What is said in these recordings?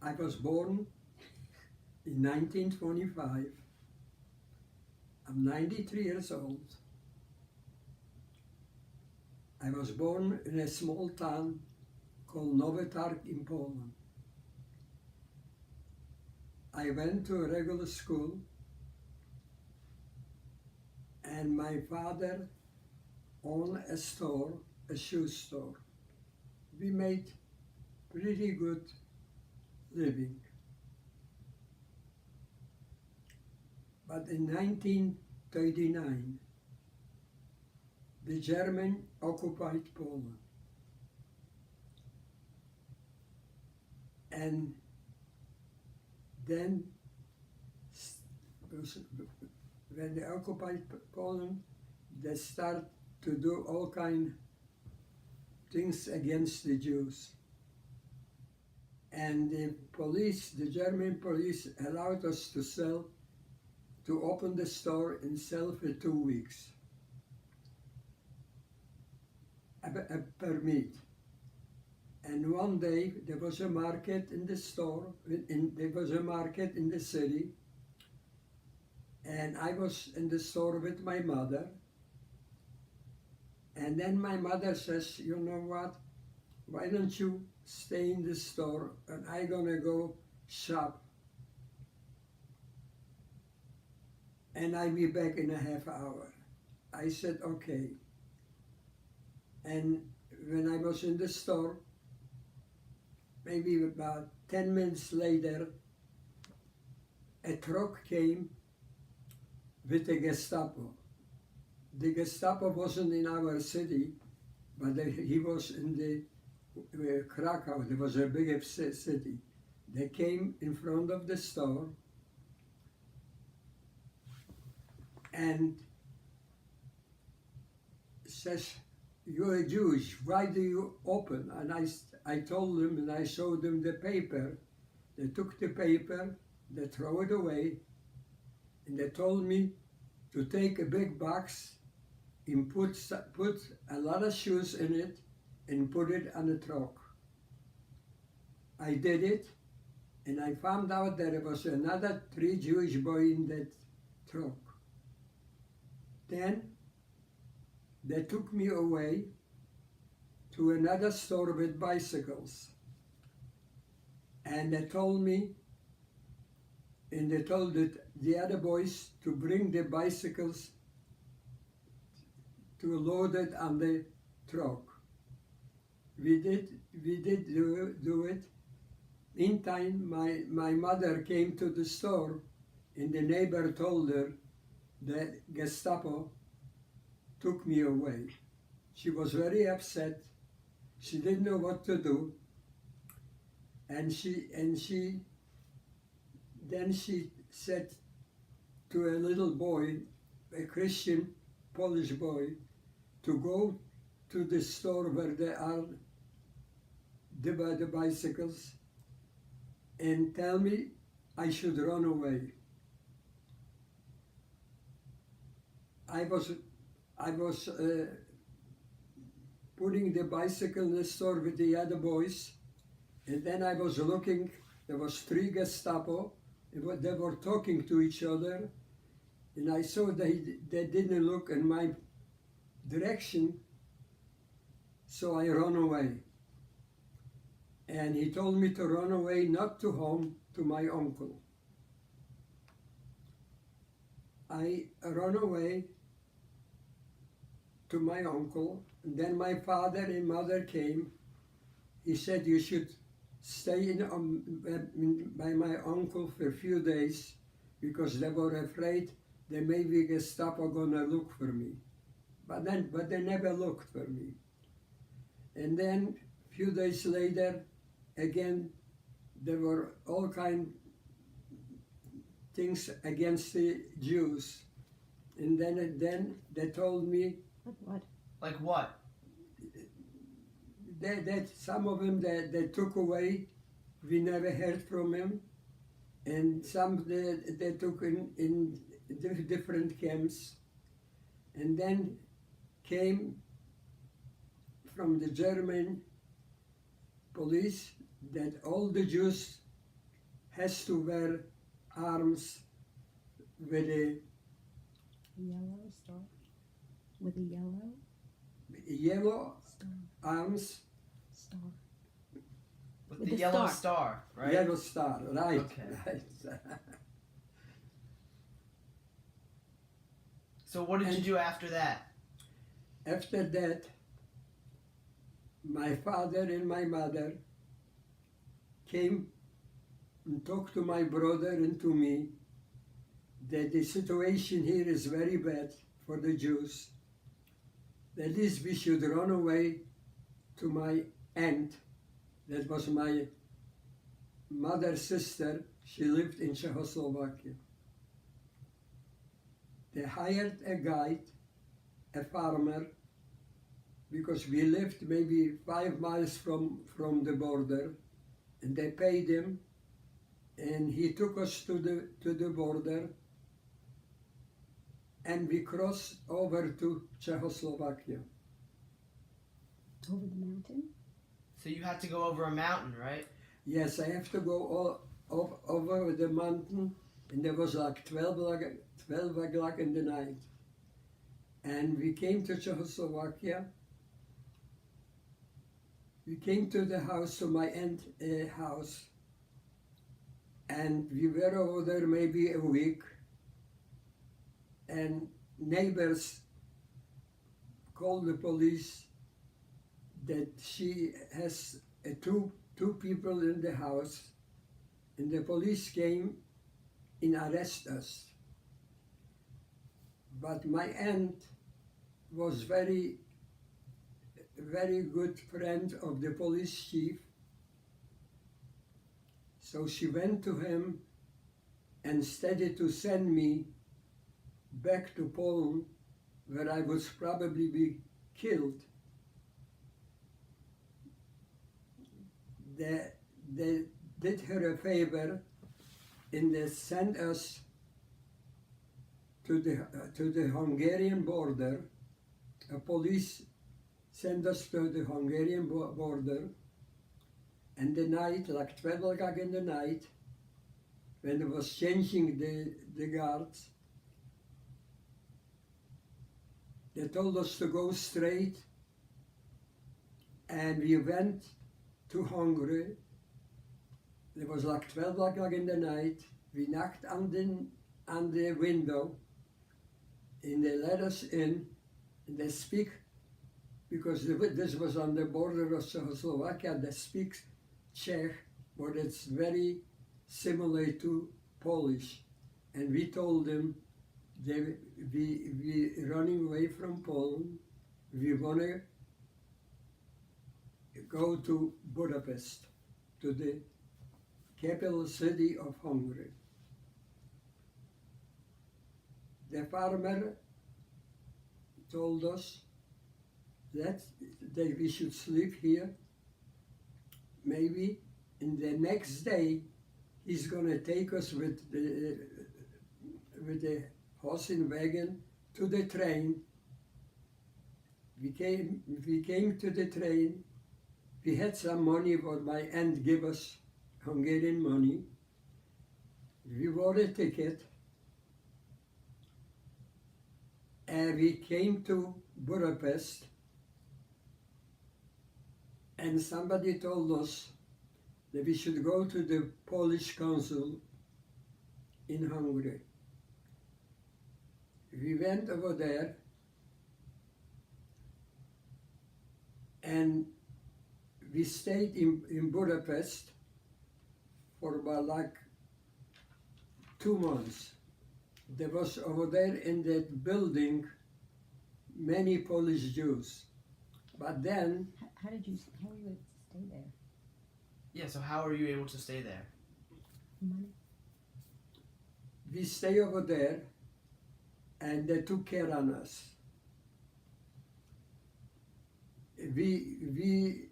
I was born in 1925. I'm 93 years old. I was born in a small town called Nowy Targ in Poland. I went to a regular school, and my father owned a store, a shoe store. We made pretty good living. But in 1939, the German occupied Poland. And then, when they occupied Poland, they start to do all kind things against the Jews. And the police, the German police, allowed us to open the store and sell for 2 weeks. A permit. And one day there was a market in the store, there was a market in the city, and I was in the store with my mother. And then my mother says, you know what, why don't you stay in the store and I'm gonna go shop. And I'll be back in a half hour. I said, okay. And when I was in the store, maybe about 10 minutes later, a truck came with the Gestapo. The Gestapo wasn't in our city, but he was in the Krakow. There was a big city. They came in front of the store and says, you're Jewish, why do you open? And I told them, and I showed them the paper. They took the paper, they throw it away, and they told me to take a big box and put a lot of shoes in it and put it on a truck. I did it, and I found out that there was another 3 Jewish boys in that truck. Then they took me away to another store with bicycles. And they told me, and they told the other boys to bring the bicycles to load it on the truck. We did do it. In time, my mother came to the store, and the neighbor told her that Gestapo took me away. She was very upset. She didn't know what to do. And then she said to a little boy, a Christian Polish boy, to go to the store where there are the bicycles and tell me I should run away. I was putting the bicycle in the store with the other boys, and then I was looking, there was 3 Gestapo, they were talking to each other, and I saw they didn't look in my direction, so I ran away. And he told me to run away, not to home, to my uncle. I ran away to my uncle, and then my father and mother came. He said, you should stay by my uncle for a few days because they were afraid that maybe Gestapo gonna look for me. But they never looked for me. And then a few days later, again, there were all kind things against the Jews. And then they told me, What? Like what? that some of them they took away, we never heard from them, and some they took in different camps, and then came from the German police that all the Jews has to wear arms with a Yellow star. With a yellow yellow star. arms, Star. With With the the yellow star. star, right? yellow star, right? Okay. Right. So what did you And- do after that? After that, my father and my mother came and talked to my brother and to me that the situation here is very bad for the Jews. At least we should run away to my aunt. That was my mother's sister. She lived in Czechoslovakia. They hired a guide, a farmer, because we lived maybe 5 miles from the border, and they paid him, and he took us to the border, and we crossed over to Czechoslovakia. Over the mountain? So you had to go over a mountain, right? Yes, I have to go over the mountain, and there was like 12 o'clock in the night. And we came to Czechoslovakia. We came to the house, to my aunt's house, and we were over there maybe a week, and neighbors called the police that she has two people in the house, and the police came and arrest us. But my aunt was very good friend of the police chief, so she went to him and started to send me back to Poland, where I would probably be killed. They did her a favor, and they sent us to the Hungarian border. A police sent us to the Hungarian border, and the night, like 12 o'clock in the night, when it was changing the guards, they told us to go straight, and we went to Hungary. It was like 12 o'clock in the night. We knocked on the window, and they let us in, and they speak, because this was on the border of Czechoslovakia, they speak Czech, but it's very similar to Polish. And we told them that we running away from Poland, we want to go to Budapest, to the capital city of Hungary. The farmer told us that we should sleep here. Maybe in the next day he's gonna take us with the horse and wagon to the train. We came to the train. We had some money, but my aunt gave us Hungarian money. We bought a ticket, and we came to Budapest, and somebody told us that we should go to the Polish consul in Hungary. We went over there, and we stayed in Budapest for about like 2 months. There was over there in that building many Polish Jews. But then How were you able to stay there? Yeah, so how are you able to stay there? Money? we stay over there, and they took care of us. We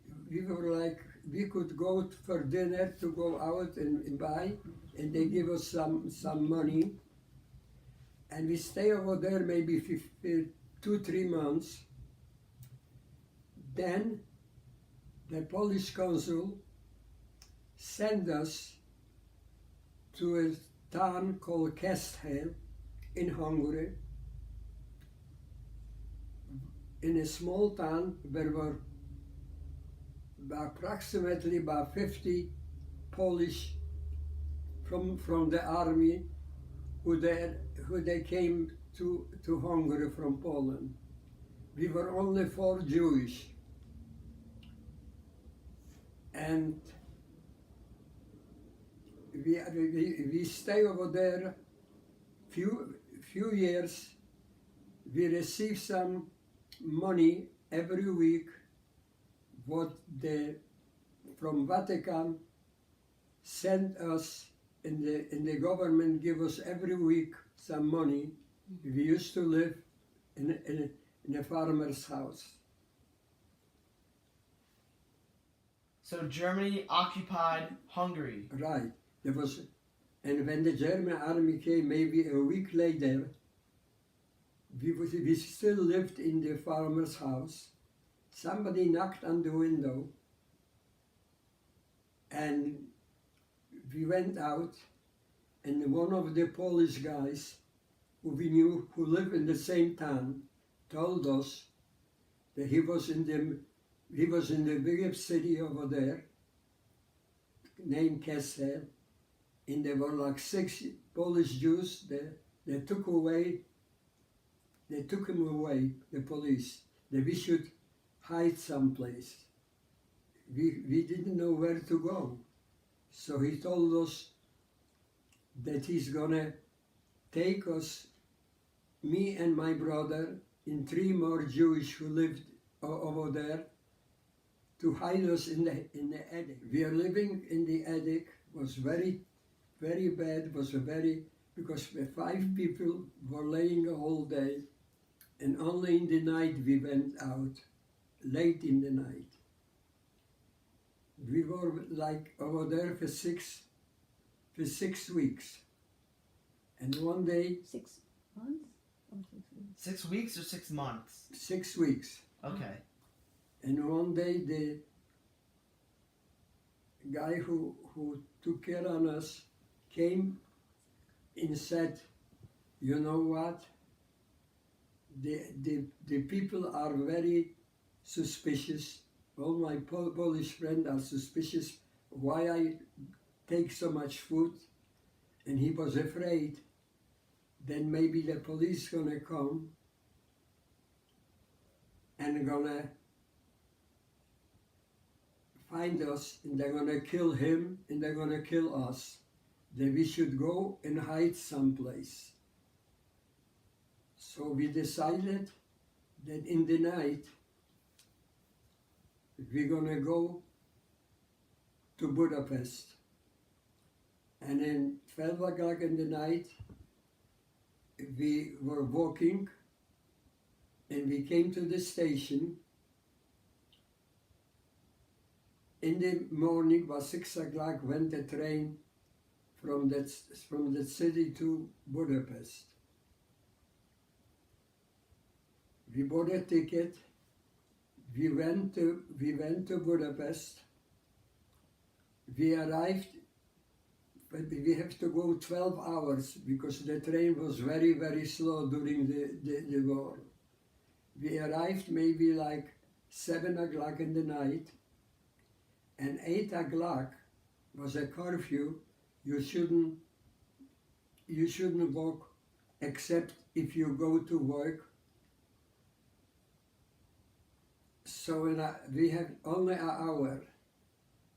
were like, we could go for dinner to go out and buy, and they give us some money, and we stay over there maybe 2-3 months. Then the Polish consul sent us to a town called Kesthel in Hungary. In a small town, there were approximately about 50 Polish from the army who they came to Hungary from Poland. We were only 4 Jewish, and we stay over there few years. We receive some money every week, what from Vatican sent us, in the government give us every week some money. We used to live in a farmer's house. So Germany occupied Hungary. Right. There was, and when the German army came, maybe a week later, we still lived in the farmer's house. Somebody knocked on the window, and we went out, and one of the Polish guys who we knew, who lived in the same town, told us that he was in the biggest city over there, named Kessel, and there were like 6 Polish Jews there. They took him away, the police, that we should hide someplace. We didn't know where to go. So he told us that he's gonna take us, me and my brother, and 3 more Jewish who lived over there, to hide us in the attic. We are living in the attic. Was very, very bad. Because 5 people were laying a whole day, and only in the night we went out, late in the night. We were like over there for 6 weeks, and one day, 6 months or 6 weeks? 6 weeks or 6 months? 6 weeks. Okay. And one day the guy who took care of us came and said, you know what, the people are very suspicious. All my Polish friends are suspicious why I take so much food, and he was afraid then maybe the police gonna come and gonna find us, and they're gonna kill him and they're gonna kill us. That we should go and hide someplace. So we decided that in the night we're gonna go to Budapest. And then 12 o'clock in the night we were walking, and we came to the station. In the morning was 6 o'clock, went the train from the city to Budapest. We bought a ticket. We went to Budapest. We arrived, but we have to go 12 hours because the train was very, very slow during the war. We arrived maybe like 7 o'clock in the night, and 8 o'clock was a curfew. You shouldn't walk except if you go to work. So we had only an hour.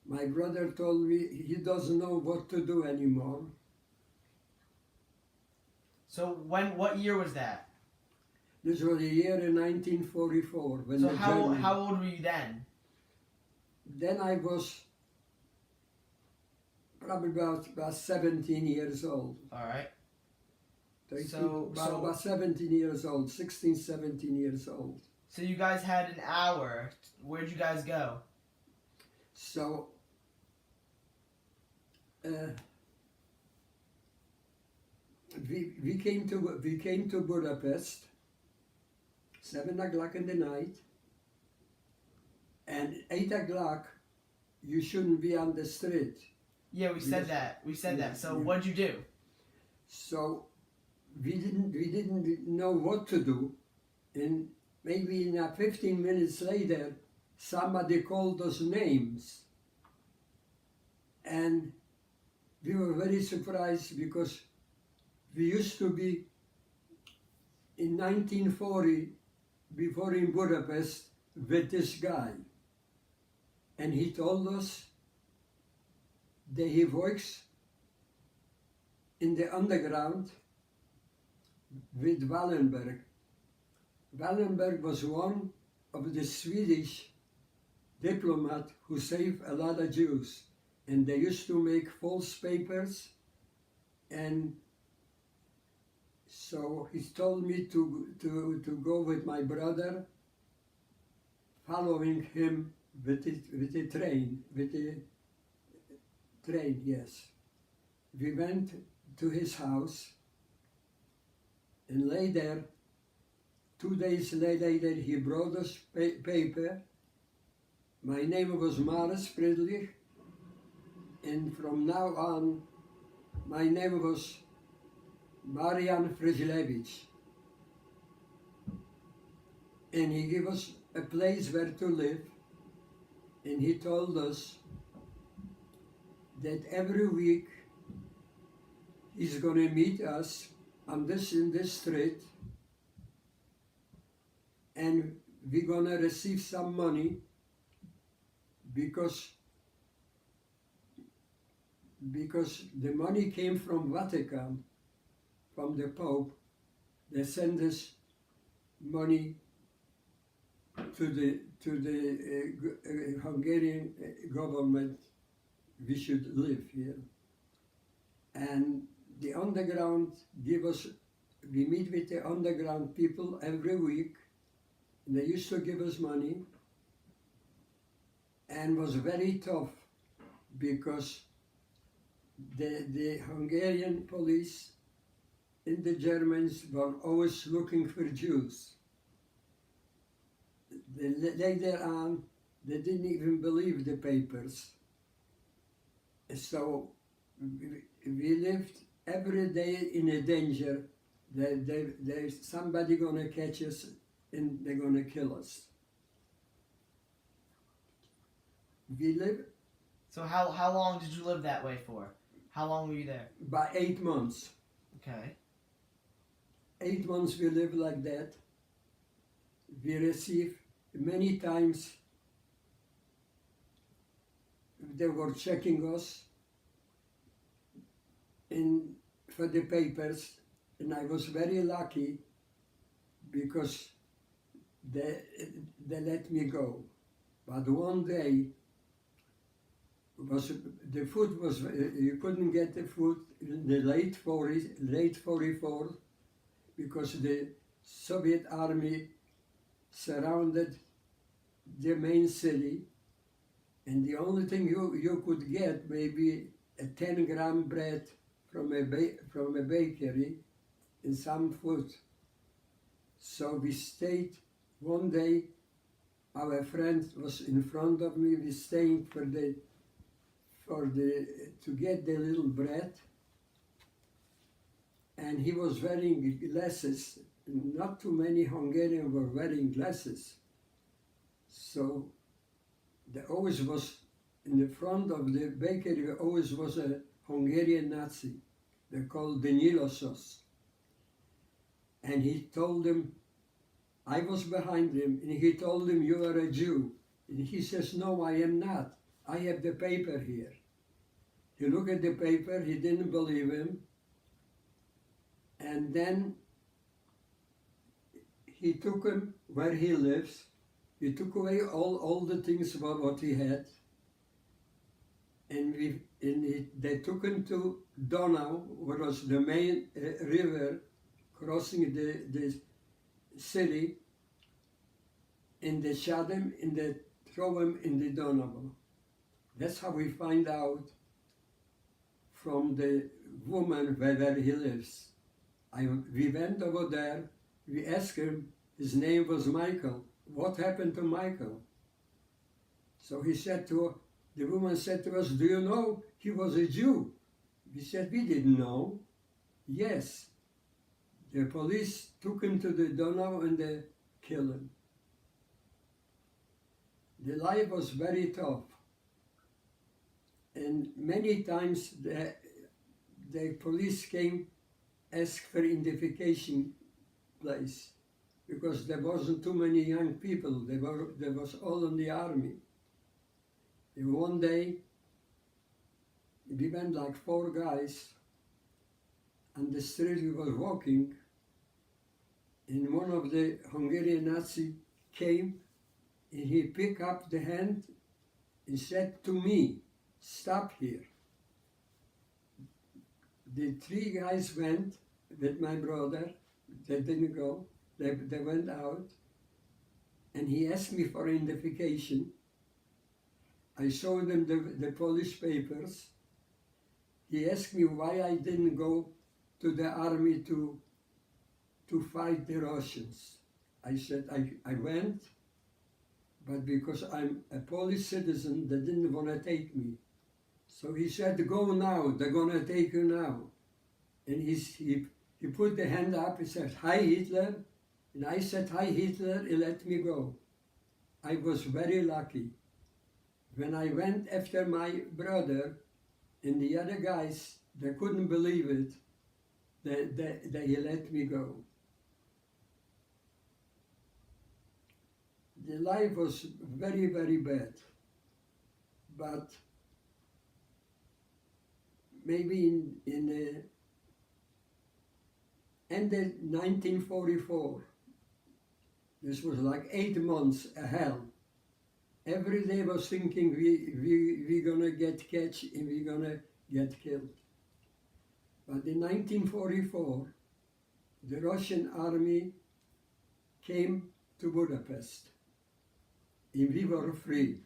My brother told me he doesn't know what to do anymore. So what year was that? This was the year in 1944. When So the how German- old were you then? Then I was probably about 17 years old. All right. About 17 years old, 16, 17 years old. So you guys had an hour. Where'd you guys go? So we came to Budapest, 7 o'clock in the night, and 8 o'clock you shouldn't be on the street. Yeah, we said Yes. that. We said Yeah, that. So yeah. what'd you do? So we didn't know what to do, and maybe 15 minutes later, somebody called us names, and we were very surprised because we used to be in 1940 before in Budapest with this guy, and he told us that he works in the underground with Wallenberg. Wallenberg was one of the Swedish diplomats who saved a lot of Jews, and they used to make false papers, and so he told me to go with my brother, following him with the train, yes. We went to his house and lay there. 2 days later, he brought us paper. My name was Maris Friedrich, and from now on, my name was Marian Frižlevich. And he gave us a place where to live, and he told us that every week he's going to meet us in this street, and we're going to receive some money because the money came from Vatican, from the Pope. They send us money to the Hungarian government. We should live here, and the underground give us. We meet with the underground people every week, and they used to give us money, and was very tough because the Hungarian police and the Germans were always looking for Jews. Later on, they didn't even believe the papers. So we lived every day in a danger that there's somebody gonna catch us and they're gonna kill us. We lived So how long did you live that way for? How long were you there? by 8 months. Okay. 8 months we lived like that. We received many times, they were checking us for the papers, and I was very lucky because they let me go. But one day, the food was, you couldn't get the food in the late 44, because the Soviet army surrounded the main city, and the only thing you could get maybe a 10-gram bread from a bakery and some food. So we stayed one day. Our friend was in front of me. We stayed to get the little bread, and he was wearing glasses. Not too many Hungarians were wearing glasses. So there always was, in the front of the bakery, there always was a Hungarian Nazi. They called Danilosos. And he told them, I was behind him, and he told him, you are a Jew. And he says, no, I am not. I have the paper here. He looked at the paper, he didn't believe him. And then he took him where he lives. He took away all the things about what he had. And they took him to Donau, which was the main river crossing the city, and they shot him and they throw him in the Donau. That's how we find out from the woman where he lives. We went over there, we asked him, his name was Michael. What happened to Michael? So he said the woman said to us, do you know he was a Jew. We said, we didn't know. Yes, the police took him to the Donau and they killed him. The life was very tough. And many times the police came, asked for identification place, because there wasn't too many young people. There was all in the army. And one day, we went like 4 guys on the street. We were walking, and one of the Hungarian Nazi came, and he picked up the hand and said to me, "Stop here." The 3 guys went with my brother. They didn't go. They went out, and he asked me for identification. I showed him the Polish papers. He asked me why I didn't go to the army to fight the Russians. I said I went, but because I'm a Polish citizen, they didn't want to take me. So he said, "Go now, they're gonna take you now." And he put the hand up, he said, "Hi Hitler." And I said, "Hi Hitler," he let me go. I was very lucky. When I went after my brother and the other guys, they couldn't believe it, that he let me go. The life was very, very bad. But maybe in the end of 1944, this was like 8 months of hell. Every day was thinking we're gonna get catch and we're gonna get killed. But in 1944, the Russian army came to Budapest, and we were free.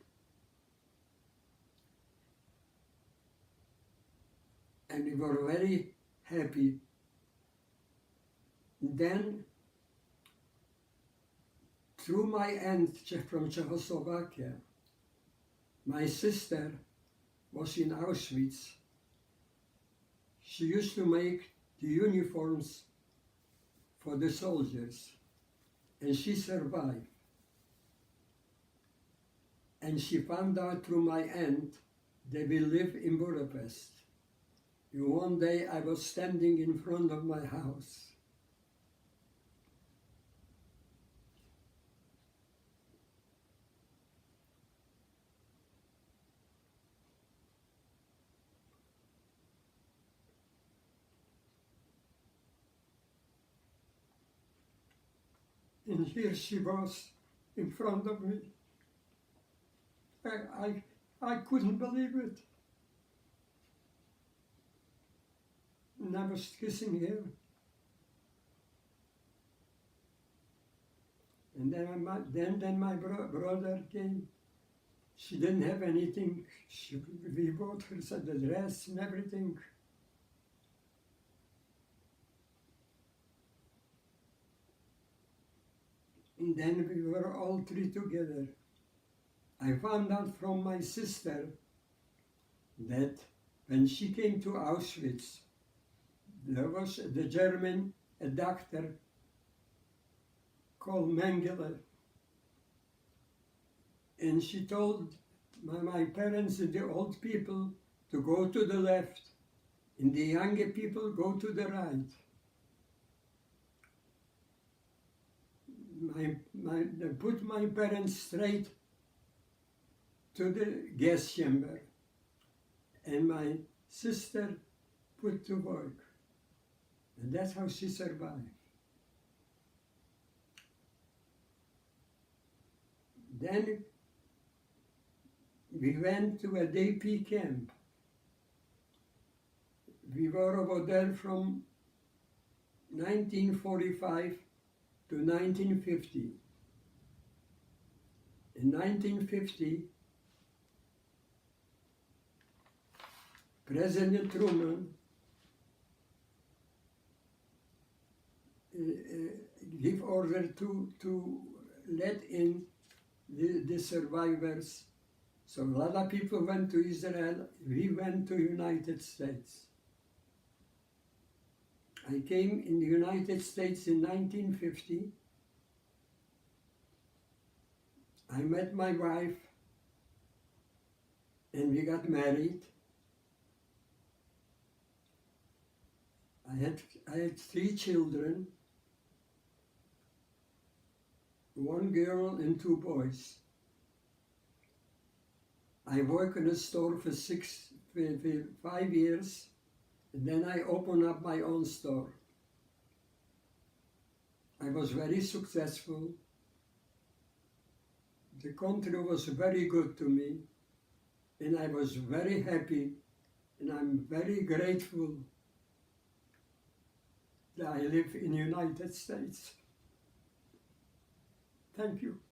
And we were very happy. Then, through my aunt from Czechoslovakia, my sister was in Auschwitz. She used to make the uniforms for the soldiers, and she survived. And she found out through my aunt that we live in Budapest. And one day I was standing in front of my house. And here she was in front of me. I couldn't believe it. And I was kissing her. And then my brother came. She didn't have anything. We bought her the dress and everything. And then we were all 3 together. I found out from my sister that when she came to Auschwitz, there was the German, a doctor called Mengele. And she told my parents and the old people to go to the left, and the younger people go to the right. They put my parents straight to the gas chamber, and my sister put to work. And that's how she survived. Then we went to a DP camp. We were over there from 1945 to 1950. In 1950, President Truman gave order to let in the survivors So a lot of people went to Israel. We went to United States. I came in the United States in 1950. I met my wife and we got married. I had 3 children, 1 girl and 2 boys. I worked in a store for 5 years, and then I opened up my own store. I was very successful. The country was very good to me, and I was very happy, and I'm very grateful that I live in the United States. Thank you.